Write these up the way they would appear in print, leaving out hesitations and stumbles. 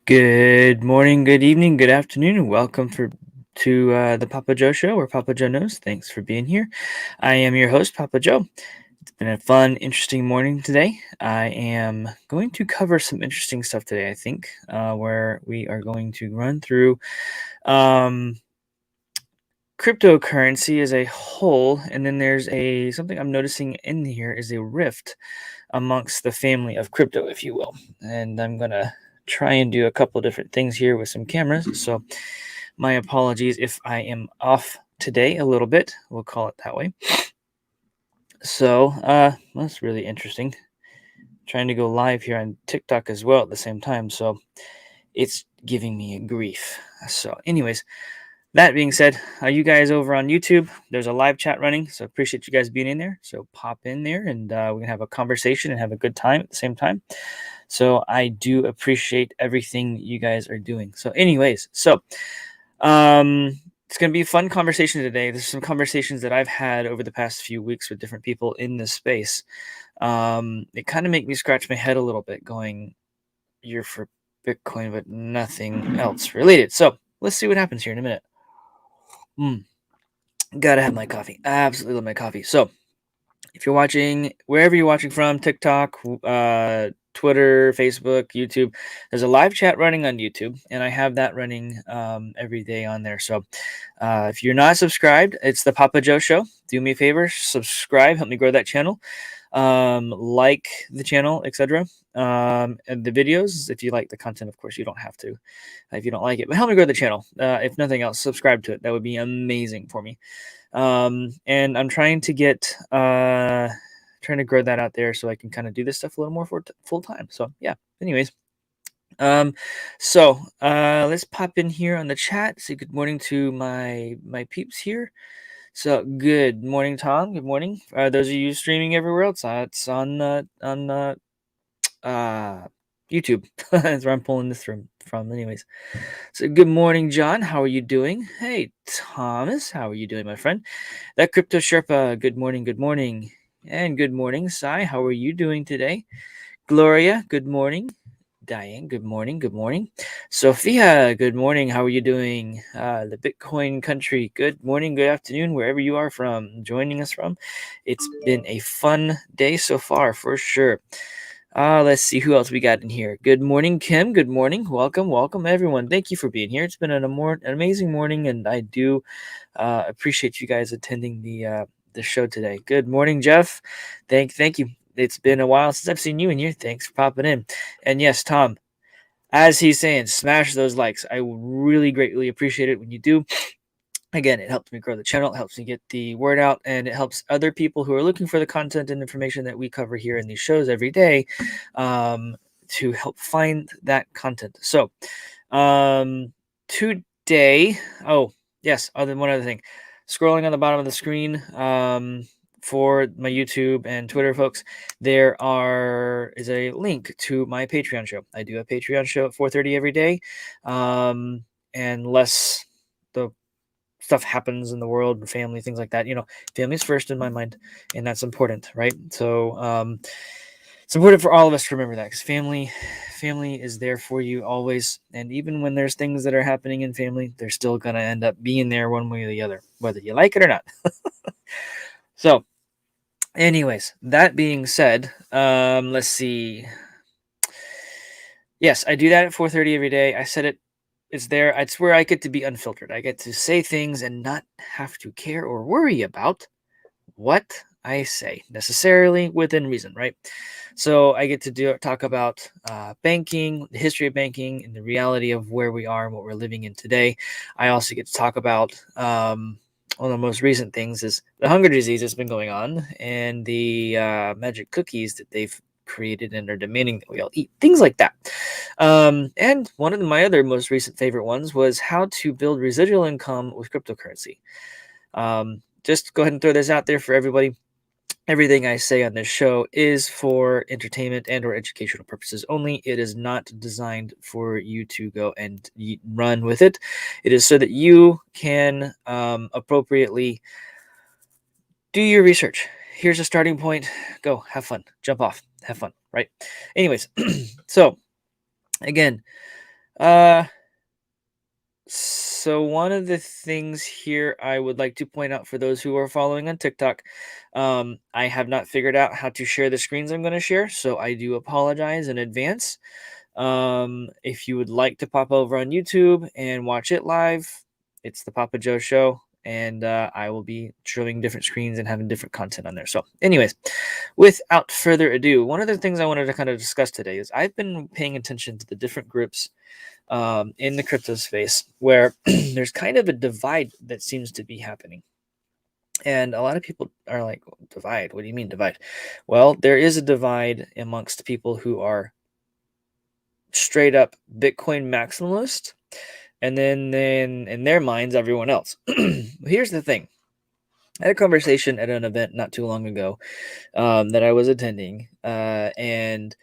Good morning, good evening, good afternoon, and welcome to the Papa Joe Show, where Papa Joe knows. Thanks for being here. I am your host, Papa Joe. It's been a fun, interesting morning today. I am going to cover some interesting stuff today. I think where we are going to run through um, cryptocurrency as a whole, and then there's a something I'm noticing in here is a rift amongst the family of crypto, if you will. And I'm gonna try and do a couple different things here with some cameras. So my apologies if I am off today a little bit. We'll call it that way. So that's really interesting. Trying to go live here on TikTok as well at the same time. So it's giving me a grief. So, anyways, that being said, you guys over on YouTube, there's a live chat running, so appreciate you guys being in there. So pop in there, and we can have a conversation and have a good time at the same time. So I do appreciate everything you guys are doing. So, anyways, it's going to be a fun conversation today. There's some conversations that I've had over the past few weeks with different people in this space. It kind of make me scratch my head a little bit, going, "You're for Bitcoin, but nothing else related." So let's see what happens here in a minute. Gotta have my coffee. I absolutely love my coffee. So, if you're watching, wherever you're watching from, TikTok, Twitter, Facebook, YouTube, there's a live chat running on YouTube, and I have that running every day on there. So, if you're not subscribed, it's the Papa Joe Show. Do me a favor, subscribe, help me grow that channel. Like the channel, etc. And the videos, if you like the content, of course, you don't have to if you don't like it, but help me grow the channel. If nothing else, subscribe to it. That would be amazing for me. And I'm trying to trying to grow that out there so I can kind of do this stuff a little more for full time. So yeah, anyways. Let's pop in here on the chat. Say good morning to my peeps here. So good morning, Tom. Good morning. Those of you streaming everywhere else, it's on YouTube. That's where I'm pulling this from. Anyways, so good morning, John. How are you doing? Hey, Thomas. How are you doing, my friend? That Crypto Sherpa. Good morning. Good morning. And good morning, Sai. How are you doing today? Gloria. Good morning. Diane, good morning. Good morning. Sophia, good morning. How are you doing? The Bitcoin country, good morning, good afternoon, wherever you are joining us from. It's been a fun day so far, for sure. Let's see who else we got in here. Good morning, Kim. Good morning. Welcome, everyone. Thank you for being here. It's been an amazing morning, and I do appreciate you guys attending the show today. Good morning, Jeff. Thank you. It's been a while since I've seen you in here. Thanks for popping in. And yes, Tom, as he's saying, smash those likes. I really greatly appreciate it when you do. Again, it helps me grow the channel, it helps me get the word out, and it helps other people who are looking for the content and information that we cover here in these shows every day to help find that content. So, today, oh, yes, one other thing. Scrolling on the bottom of the screen, for my YouTube and Twitter folks, there is a link to my Patreon show. I do a Patreon show at 4:30 every day, unless the stuff happens in the world and family, things like that. Family's first in my mind, and that's important, right? So it's important for all of us to remember that, because family is there for you always, and even when there's things that are happening in family, they're still gonna end up being there one way or the other, whether you like it or not. So anyways, that being said, let's see. Yes, I do that at 4:30 every day. I said it. It's there. It's where I get to be unfiltered. I get to say things and not have to care or worry about what I say, necessarily within reason, right? So I get to talk about banking, the history of banking, and the reality of where we are and what we're living in today. I also get to talk about one of the most recent things is the hunger disease that's been going on, and the magic cookies that they've created and are demanding that we all eat, things like that. And one of my other most recent favorite ones was how to build residual income with cryptocurrency. Just go ahead and throw this out there for everybody. Everything I say on this show is for entertainment and or educational purposes only. It is not designed for you to go and run with it. It is so that you can appropriately do your research. Here's a starting point. Go, have fun, jump off, have fun, right? Anyways, so again, Uh, so one of the things here I would like to point out for those who are following on TikTok, I have not figured out how to share the screens I'm going to share, so I do apologize in advance. If you would like to pop over on YouTube and watch it live, it's the Papa Joe Show, and I will be showing different screens and having different content on there. So, anyways, without further ado, one of the things I wanted to kind of discuss today is I've been paying attention to the different groups in the crypto space where there's kind of a divide that seems to be happening. And a lot of people are like, divide? What do you mean divide? Well, there is a divide amongst people who are straight up Bitcoin maximalist, and then in their minds, everyone else. Here's the thing. I had a conversation at an event not too long ago that I was attending, and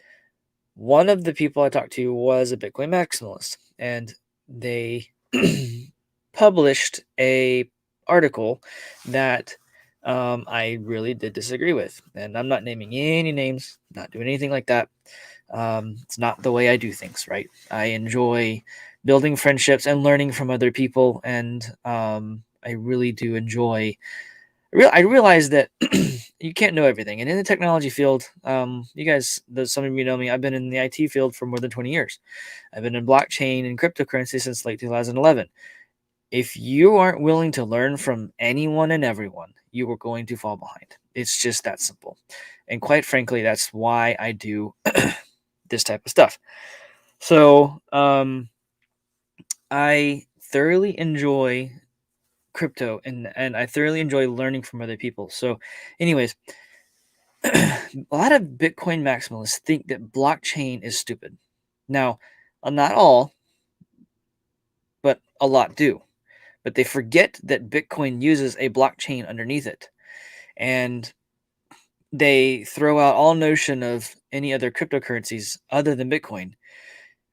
one of the people I talked to was a Bitcoin maximalist, and they published a article that I really did disagree with. And I'm not naming any names, not doing anything like that. It's not the way I do things, right? I enjoy building friendships and learning from other people, and I really do enjoy. I realize that you can't know everything, and in the technology field, you guys, some of you know me. I've been in the IT field for more than 20 years. I've been in blockchain and cryptocurrency since late 2011. If you aren't willing to learn from anyone and everyone, you are going to fall behind. It's just that simple. And quite frankly, that's why I do this type of stuff. So I thoroughly enjoy crypto, and I thoroughly enjoy learning from other people. So, anyways, a lot of Bitcoin maximalists think that blockchain is stupid. Now, not all, but a lot do. But they forget that Bitcoin uses a blockchain underneath it. And they throw out all notion of any other cryptocurrencies other than Bitcoin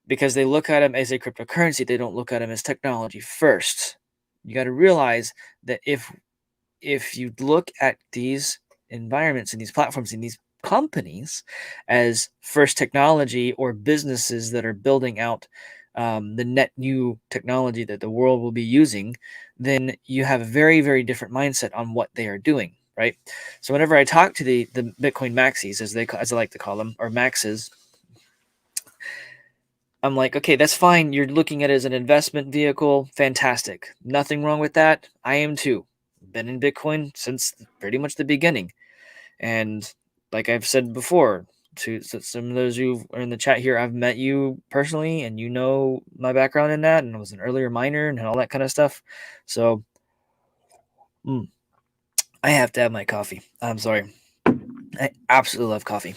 because they look at them as a cryptocurrency. They don't look at them as technology first. You got to realize that if you look at these environments and these platforms and these companies as first technology or businesses that are building out the net new technology that the world will be using, then you have a very, very different mindset on what they are doing, right? So whenever I talk to the Bitcoin maxis, as I like to call them, or maxes, I'm like, okay, that's fine. You're looking at it as an investment vehicle. Fantastic. Nothing wrong with that. I am too. Been in Bitcoin since pretty much the beginning. And like I've said before, to some of those who are in the chat here, I've met you personally and you know my background in that. And I was an earlier miner and all that kind of stuff. So I have to have my coffee. I'm sorry. I absolutely love coffee.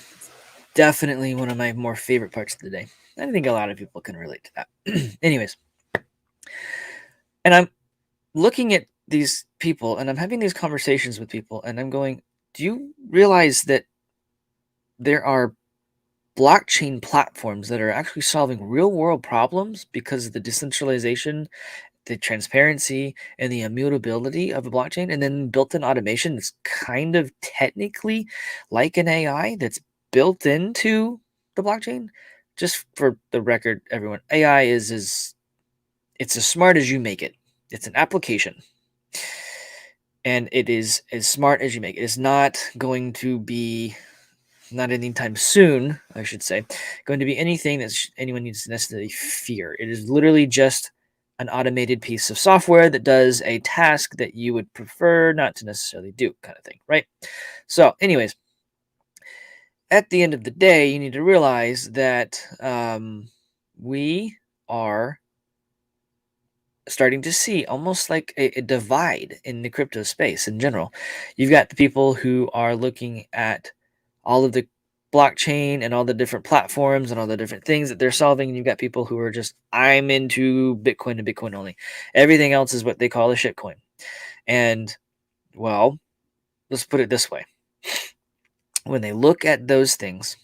Definitely one of my more favorite parts of the day. I think a lot of people can relate to that. Anyways, and I'm looking at these people and I'm having these conversations with people and I'm going, do you realize that there are blockchain platforms that are actually solving real world problems because of the decentralization, the transparency, and the immutability of a blockchain, and then built in automation that's kind of technically like an AI that's built into the blockchain? Just for the record, everyone, AI is it's as smart as you make it. It's an application, and it is as smart as you make it. It's not going to be, not anytime soon, I should say, going to be anything that anyone needs to necessarily fear. It is literally just an automated piece of software that does a task that you would prefer not to necessarily do, kind of thing, right? So, anyways, at the end of the day, you need to realize that we are starting to see almost like a divide in the crypto space in general. You've got the people who are looking at all of the blockchain and all the different platforms and all the different things that they're solving. And you've got people who are just, I'm into Bitcoin and Bitcoin only. Everything else is what they call a shitcoin. And well, let's put it this way. When they look at those things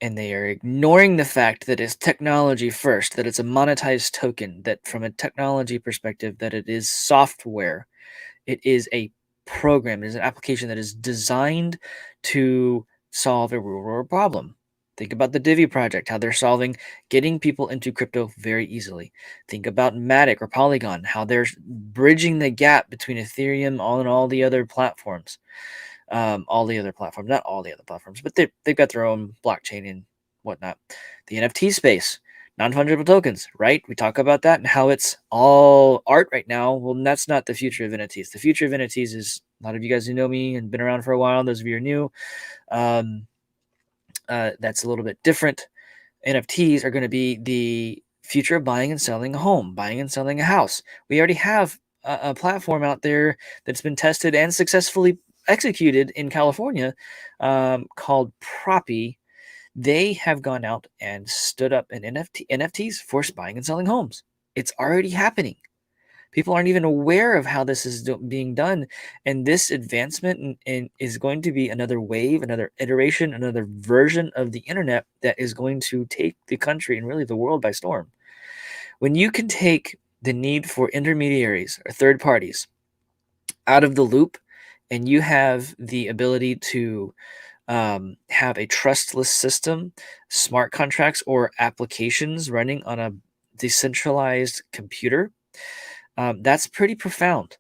and they are ignoring the fact that it's technology first, that it's a monetized token, that from a technology perspective, that it is software, it is a program, it is an application that is designed to solve a real world problem. Think about the Divi project, how they're getting people into crypto very easily. Think about Matic or Polygon, how they're bridging the gap between Ethereum and all the other platforms. All the other platforms, not all the other platforms, but they've got their own blockchain and whatnot. The NFT space, non-fungible tokens, right? We talk about that and how it's all art right now. Well, that's not the future of NFTs. The future of NFTs is, a lot of you guys who know me and been around for a while, those of you who are new, that's a little bit different. NFTs are going to be the future of buying and selling a home, buying and selling a house. We already have a platform out there that's been tested and successfully executed in California, called Proppy. They have gone out and stood up an NFTs for buying and selling homes. It's already happening. People aren't even aware of how this is being done. And this advancement is going to be another wave, another iteration, another version of the internet that is going to take the country and really the world by storm. When you can take the need for intermediaries or third parties out of the loop, and you have the ability to have a trustless system, smart contracts, or applications running on a decentralized computer, that's pretty profound.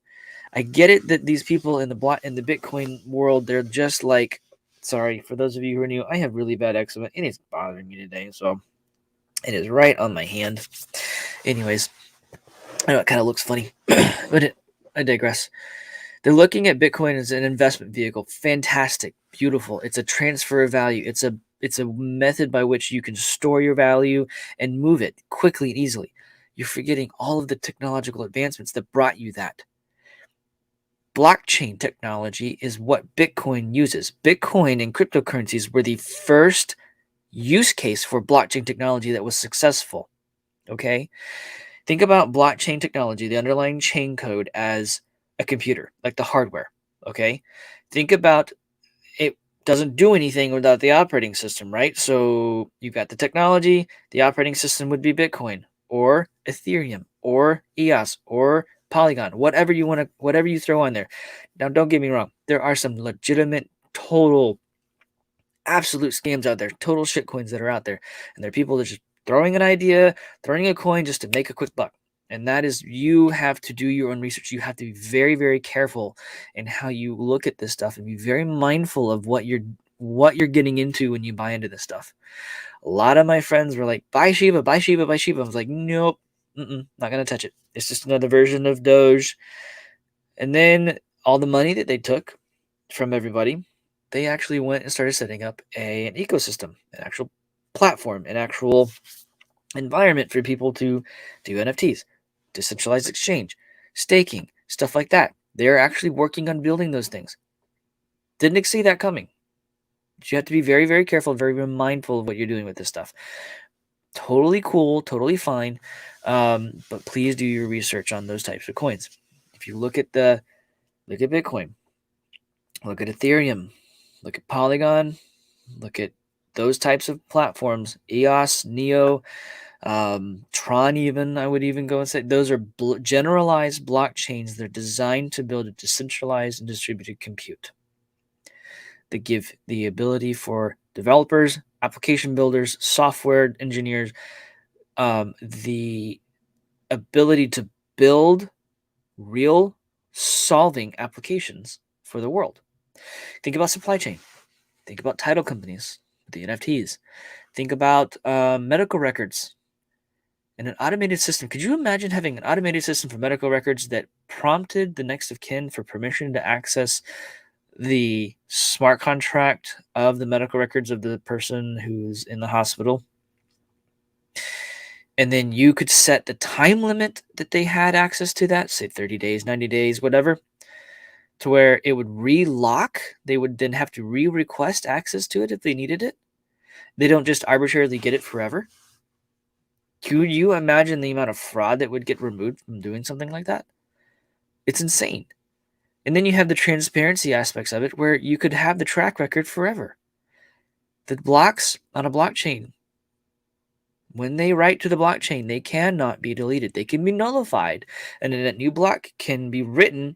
I get it that these people in the Bitcoin world, they're just like, sorry for those of you who are new, I have really bad eczema and it's bothering me today, so it is right on my hand. Anyways, I know it kind of looks funny, but I digress. They're looking at Bitcoin as an investment vehicle. Fantastic, beautiful. It's a transfer of value. It's a method by which you can store your value and move it quickly and easily. You're forgetting all of the technological advancements that brought you that. Blockchain technology is what Bitcoin uses. Bitcoin and cryptocurrencies were the first use case for blockchain technology that was successful. Okay? Think about blockchain technology, the underlying chain code, as a computer, like the hardware. Okay? Think about it doesn't do anything without the operating system, right? So you've got the technology, the operating system would be Bitcoin or Ethereum or EOS or Polygon, whatever you throw on there. Now, don't get me wrong. There are some legitimate, total, absolute scams out there, total shitcoins that are out there. And there are people that are just throwing an idea, throwing a coin just to make a quick buck. And that is, you have to do your own research. You have to be very, very careful in how you look at this stuff and be very mindful of what you're getting into when you buy into this stuff. A lot of my friends were like, buy Shiba, buy Shiba, buy Shiba. I was like, nope, not going to touch it. It's just another version of Doge. And then all the money that they took from everybody, they actually went and started setting up an ecosystem, an actual platform, an actual environment for people to do NFTs, decentralized exchange, staking, stuff like that. They're actually working on building those things. Didn't see that coming. But you have to be very, very careful, very, very mindful of what you're doing with this stuff. Totally cool, totally fine, but please do your research on those types of coins. If you look at Bitcoin, look at Ethereum, look at Polygon, look at those types of platforms, EOS, Neo, Tron, even, I would even go and say those are generalized blockchains. They're designed to build a decentralized and distributed compute that give the ability for developers, application builders, software engineers, the ability to build real solving applications for the world. Think about supply chain. Think about title companies, the NFTs. Think about medical records and an automated system. Could you imagine having an automated system for medical records that prompted the next of kin for permission to access the smart contract of the medical records of the person who's in the hospital? And then you could set the time limit that they had access to that, say 30 days, 90 days, whatever, to where it would relock. They would then have to re-request access to it if they needed it. They don't just arbitrarily get it forever. Could you imagine the amount of fraud that would get removed from doing something like that? It's insane. And then you have the transparency aspects of it where you could have the track record forever. The blocks on a blockchain, when they write to the blockchain, they cannot be deleted. They can be nullified, and then a new block can be written,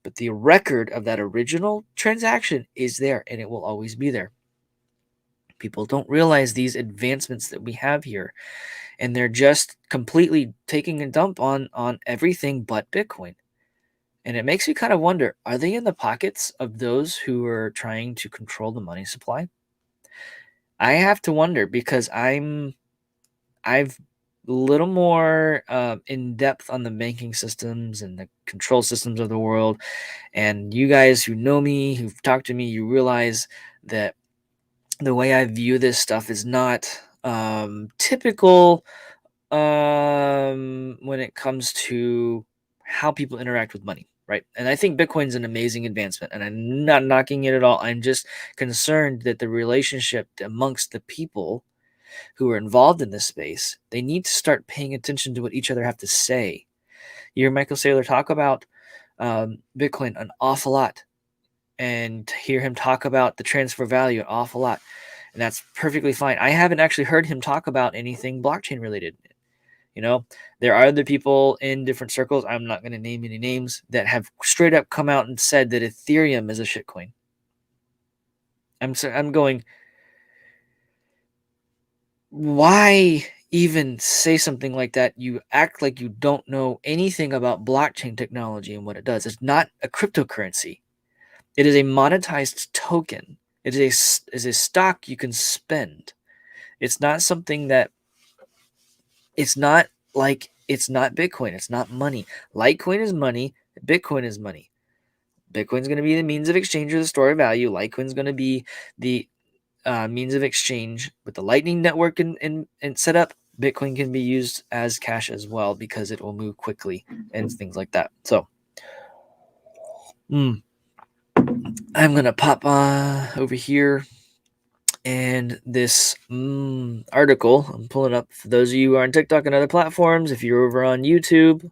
but the record of that original transaction is there, and it will always be there. People don't realize these advancements that we have here, and they're just completely taking a dump on everything but Bitcoin. And it makes you kind of wonder, are they in the pockets of those who are trying to control the money supply? I have to wonder, because I've a little more in depth on the banking systems and the control systems of the world. And you guys who know me, who've talked to me, you realize that the way I view this stuff is not typical when it comes to how people interact with money, right? And I think Bitcoin's an amazing advancement, and I'm not knocking it at all. I'm just concerned that the relationship amongst the people who are involved in this space, they need to start paying attention to what each other have to say. You hear Michael Saylor talk about Bitcoin an awful lot, and hear him talk about the transfer value an awful lot, and that's perfectly fine. I haven't actually heard him talk about anything blockchain related. You know, there are other people in different circles, I'm not going to name any names, that have straight up come out and said that Ethereum is a shitcoin. I'm going, why even say something like that? You act like you don't know anything about blockchain technology and what it does. It's not a cryptocurrency. It is a monetized token. It is a stock you can spend. It's not something that, it's not Bitcoin. It's not money. Litecoin is money. Bitcoin is money. Bitcoin's going to be the means of exchange or the store of value. Litecoin's going to be the means of exchange. With the Lightning Network and set up, Bitcoin can be used as cash as well, because it will move quickly and things like that. So I'm going to pop over here. And this article, I'm pulling up for those of you who are on TikTok and other platforms. If you're over on YouTube,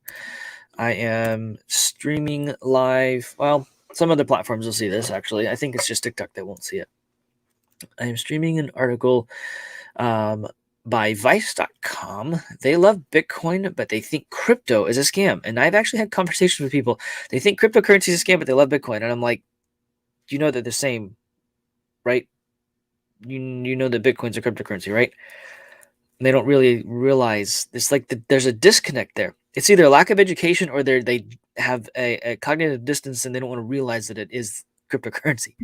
I am streaming live. Well, some other platforms will see this, actually. I think it's just TikTok that won't see it. I am streaming an article by Vice.com. They love Bitcoin, but they think crypto is a scam. And I've actually had conversations with people. They think cryptocurrency is a scam, but they love Bitcoin. And I'm like, you know they're the same, right? You know that Bitcoin's a cryptocurrency, right? And they don't really realize it's like there's a disconnect there. It's either a lack of education, or they have a cognitive distance and they don't want to realize that it is cryptocurrency.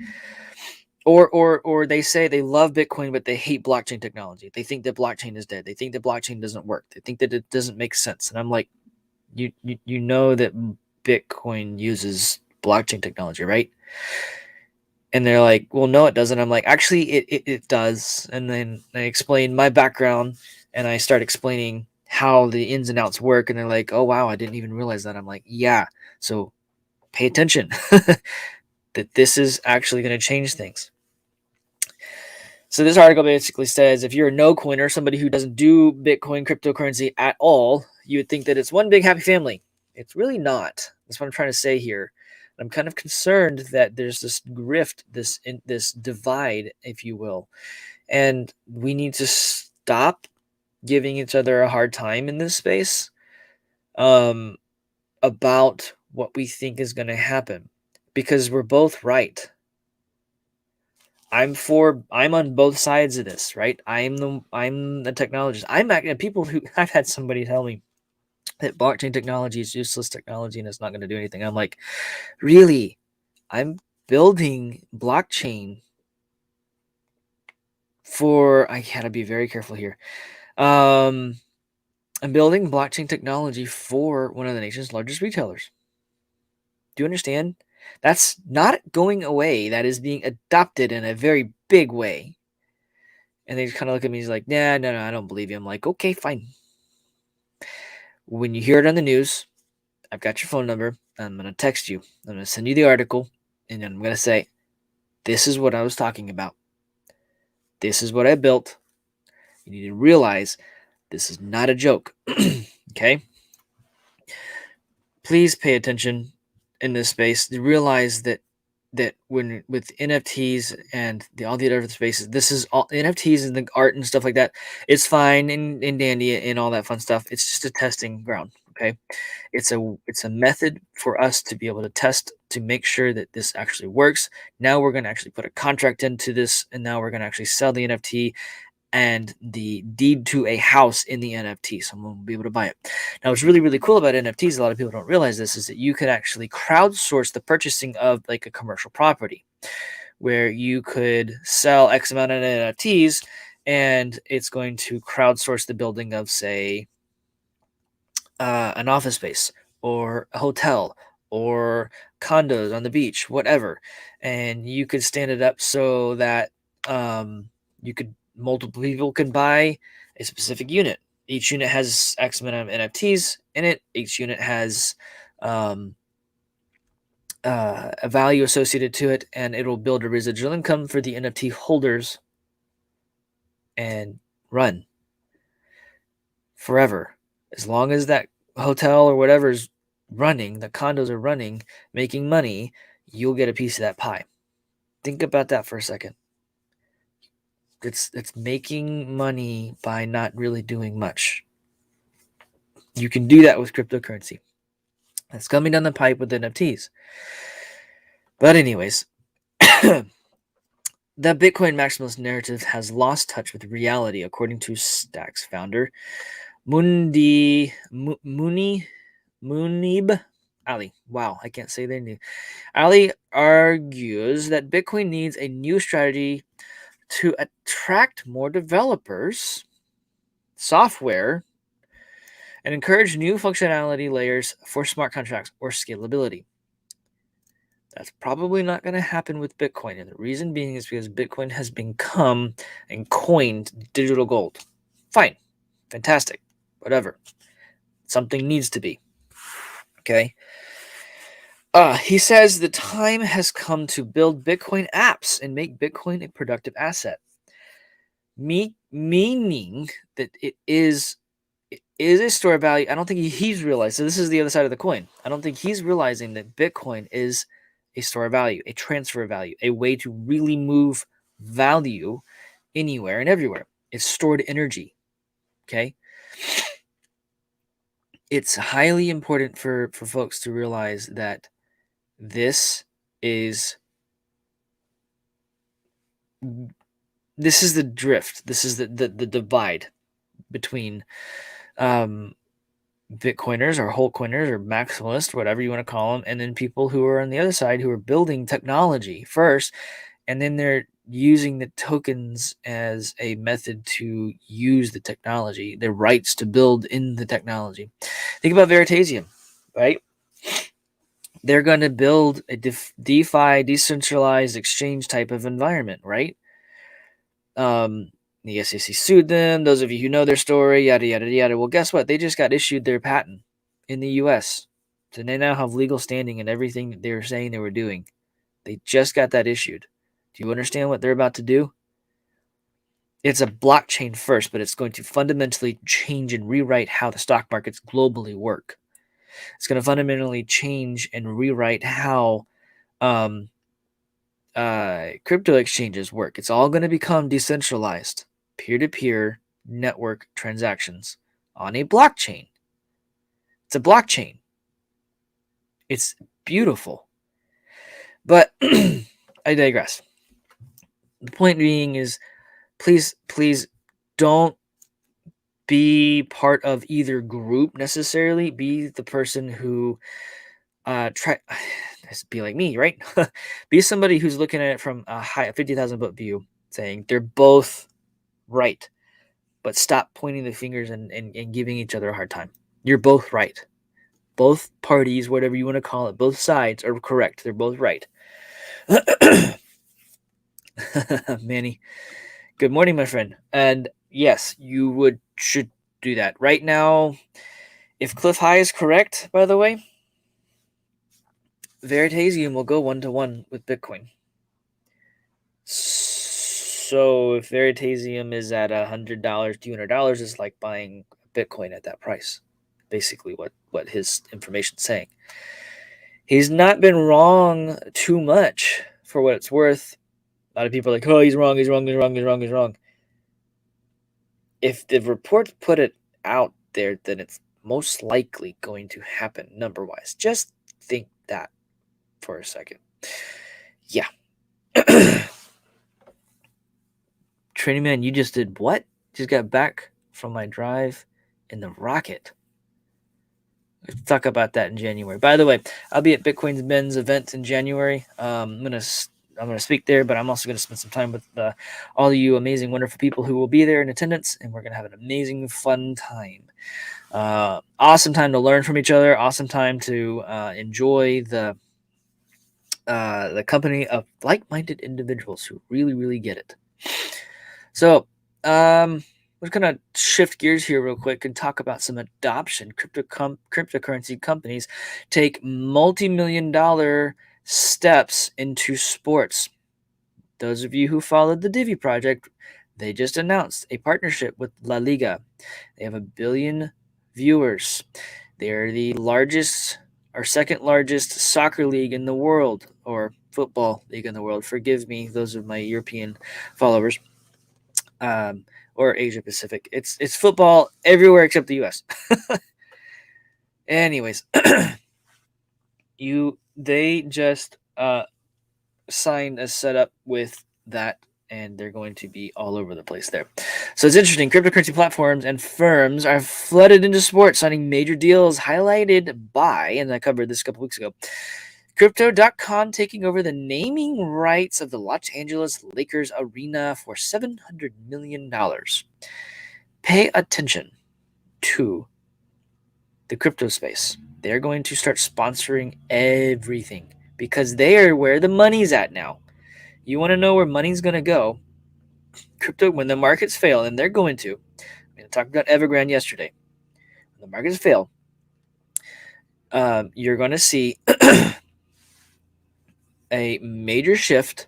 Or they say they love Bitcoin, but they hate blockchain technology. They think that blockchain is dead. They think that blockchain doesn't work. They think that it doesn't make sense. And I'm like, you know that Bitcoin uses blockchain technology, right? And they're like, well, no, it doesn't. I'm like, actually, it does. And then I explain my background, and I start explaining how the ins and outs work. And they're like, oh, wow, I didn't even realize that. I'm like, yeah, so pay attention that this is actually going to change things. So this article basically says, if you're a no coiner, somebody who doesn't do Bitcoin cryptocurrency at all, you would think that it's one big happy family. It's really not. That's what I'm trying to say here. I'm kind of concerned that there's this rift, this divide, if you will, and we need to stop giving each other a hard time in this space about what we think is going to happen, because we're both right. I'm on both sides of this, right? I'm the technologist. People who, I've had somebody tell me that blockchain technology is useless technology and it's not going to do anything. I'm like, really? I'm building blockchain for, I gotta be very careful here. I'm building blockchain technology for one of the nation's largest retailers. Do you understand? That's not going away. That is being adopted in a very big way. And they just kind of look at me. He's like, nah, no, I don't believe you. I'm like, okay, fine. When you hear it on the news, I've got your phone number. I'm going to text you. I'm going to send you the article. And then I'm going to say, this is what I was talking about. This is what I built. You need to realize this is not a joke. Okay? Please pay attention in this space. Realize that when with NFTs and all the other spaces, this is all NFTs and the art and stuff like that. It's fine and dandy and all that fun stuff. It's just a testing ground. Okay, it's a method for us to be able to test to make sure that this actually works. Now we're going to actually put a contract into this, and now we're going to actually sell the NFT and the deed to a house in the NFT. Someone will be able to buy it. Now, what's really, really cool about NFTs, a lot of people don't realize this, is that you could actually crowdsource the purchasing of like a commercial property where you could sell X amount of NFTs and it's going to crowdsource the building of, say, an office space or a hotel or condos on the beach, whatever. And you could stand it up so that you could multiple people can buy a specific unit. Each unit has X amount of NFTs in it. Each unit has um, a value associated to it, and it'll build a residual income for the NFT holders and run forever. As long as that hotel or whatever's running, the condos are running, making money, you'll get a piece of that pie. Think about that for a second. It's making money by not really doing much. You can do that with cryptocurrency. That's coming down the pipe with NFTs. But anyways, the Bitcoin maximalist narrative has lost touch with reality, according to Stacks founder Munib Ali. Wow, I can't say their name. Ali argues that Bitcoin needs a new strategy to attract more developers, software, and encourage new functionality layers for smart contracts or scalability. That's probably not going to happen with Bitcoin. And the reason being is because Bitcoin has become and coined digital gold. Fine. Fantastic. Whatever. Something needs to be. Okay. He says the time has come to build Bitcoin apps and make Bitcoin a productive asset. Meaning that it is a store of value. I don't think he's realized. So this is the other side of the coin. I don't think he's realizing that Bitcoin is a store of value, a transfer of value, a way to really move value anywhere and everywhere. It's stored energy. Okay. It's highly important for folks to realize that this is the drift. This is the divide between Bitcoiners or Holtcoiners or maximalists, whatever you want to call them, and then people who are on the other side who are building technology first, and then they're using the tokens as a method to use the technology, their rights to build in the technology. Think about Veritasium, right? They're going to build a DeFi, decentralized exchange type of environment, right? The SEC sued them. Those of you who know their story, yada, yada, yada. Well, guess what? They just got issued their patent in the U.S. So they now have legal standing in everything that they were saying they were doing. They just got that issued. Do you understand what they're about to do? It's a blockchain first, but it's going to fundamentally change and rewrite how the stock markets globally work. It's going to fundamentally change and rewrite how crypto exchanges work. It's all going to become decentralized, peer-to-peer network transactions on a blockchain. It's a blockchain. It's beautiful. But I digress. The point being is, please don't be part of either group necessarily. Be the person who be like me, right? Be somebody who's looking at it from a high 50,000 foot view, saying they're both right, but stop pointing the fingers and giving each other a hard time. You're both right. Both parties, whatever you want to call it, both sides are correct. They're both right. Manny, good morning, my friend. And yes, you should do that right now. If Cliff High is correct, by the way, Veritasium will go 1-to-1 with Bitcoin. So if Veritasium is at $100, $200, it's like buying Bitcoin at that price. Basically, what his information's saying. He's not been wrong too much for what it's worth. A lot of people are like, oh, he's wrong. If the report put it out there, then it's most likely going to happen number-wise. Just think that for a second. Yeah. Training man, you just did what? Just got back from my drive in the rocket. Let's talk about that in January. By the way, I'll be at Bitcoin's Ben's event in January. I'm gonna speak there, but I'm also gonna spend some time with all of you amazing, wonderful people who will be there in attendance, and we're gonna have an amazing, fun time. Awesome time to learn from each other. Awesome time to enjoy the company of like-minded individuals who really, really get it. So, we're gonna shift gears here real quick and talk about some adoption. Cryptocurrency companies take multi-million-dollar steps into sports. Those of you who followed the Divi project, they just announced a partnership with La Liga. They have 1 billion viewers. They are the largest or second largest soccer league in the world, or football league in the world. Forgive me, those of my European followers, or Asia Pacific. It's football everywhere except the U.S. Anyways, they just signed a setup with that, and they're going to be all over the place there. So it's interesting. Cryptocurrency platforms and firms are flooded into sports, signing major deals, highlighted by, and I covered this a couple weeks ago, Crypto.com taking over the naming rights of the Los Angeles Lakers arena for $700 million. Pay attention to the crypto space. They're going to start sponsoring everything because they are where the money's at now. You want to know where money's going to go? Crypto, when the markets fail, and they're going to. I talked about Evergrande yesterday. When the markets fail, you're going to see a major shift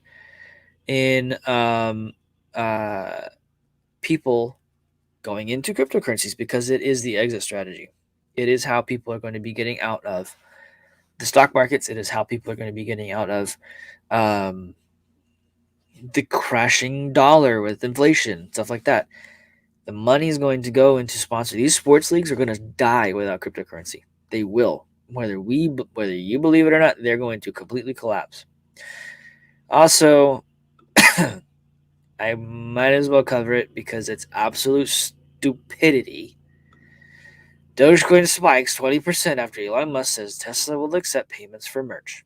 in people going into cryptocurrencies because it is the exit strategy. It is how people are going to be getting out of the stock markets. It is how people are going to be getting out of the crashing dollar with inflation, stuff like that. The money is going to go into sponsor. These sports leagues are going to die without cryptocurrency. They will. Whether you believe it or not, they're going to completely collapse. Also, I might as well cover it because it's absolute stupidity. Dogecoin spikes 20% after Elon Musk says Tesla will accept payments for merch.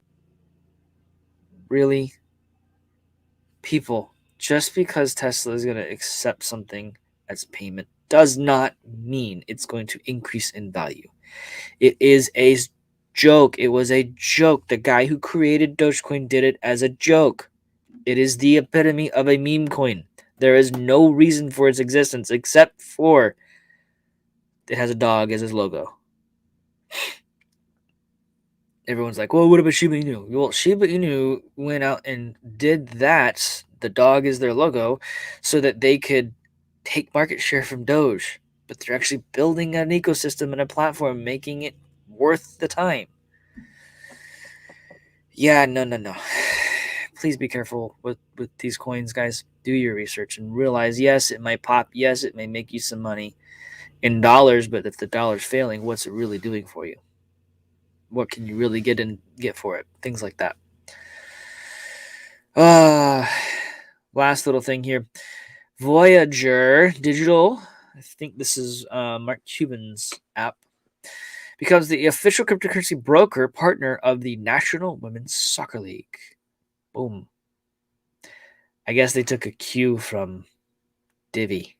Really? People, just because Tesla is going to accept something as payment does not mean it's going to increase in value. It is a joke. It was a joke. The guy who created Dogecoin did it as a joke. It is the epitome of a meme coin. There is no reason for its existence except for it has a dog as its logo. Everyone's like, well, what about Shiba Inu? Well, Shiba Inu went out and did that. The dog is their logo so that they could take market share from Doge. But they're actually building an ecosystem and a platform, making it worth the time. Yeah, no. Please be careful with these coins, guys. Do your research and realize, yes, it might pop. Yes, it may make you some money in dollars, but if the dollar's failing, what's it really doing for you? What can you really get for it? Things like that. Last little thing here. Voyager Digital, I think this is Mark Cuban's app, becomes the official cryptocurrency broker partner of the National Women's Soccer League. Boom. I guess they took a cue from Divi.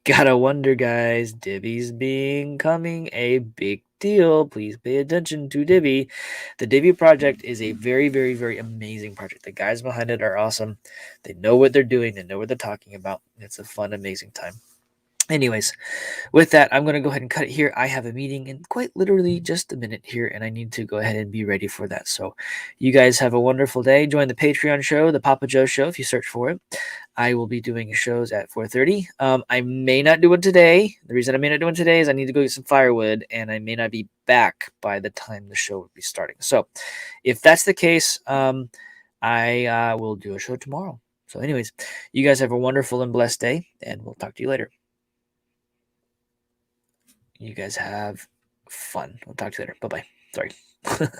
Gotta wonder, guys, Divi's becoming a big deal. Please pay attention to Divi. The Divi project is a very, very, very amazing project. The guys behind it are awesome. They know what they're doing. They know what they're talking about. It's a fun, amazing time. Anyways, with that, I'm going to go ahead and cut it here. I have a meeting in quite literally just a minute here, and I need to go ahead and be ready for that. So you guys have a wonderful day. Join the Patreon show, the Papa Joe Show, if you search for it. I will be doing shows at 4:30. I may not do it today. The reason I may not do it today is I need to go get some firewood, and I may not be back by the time the show will be starting. So if that's the case, I will do a show tomorrow. So anyways, you guys have a wonderful and blessed day, and we'll talk to you later. You guys have fun. I'll talk to you later. Bye bye. Sorry.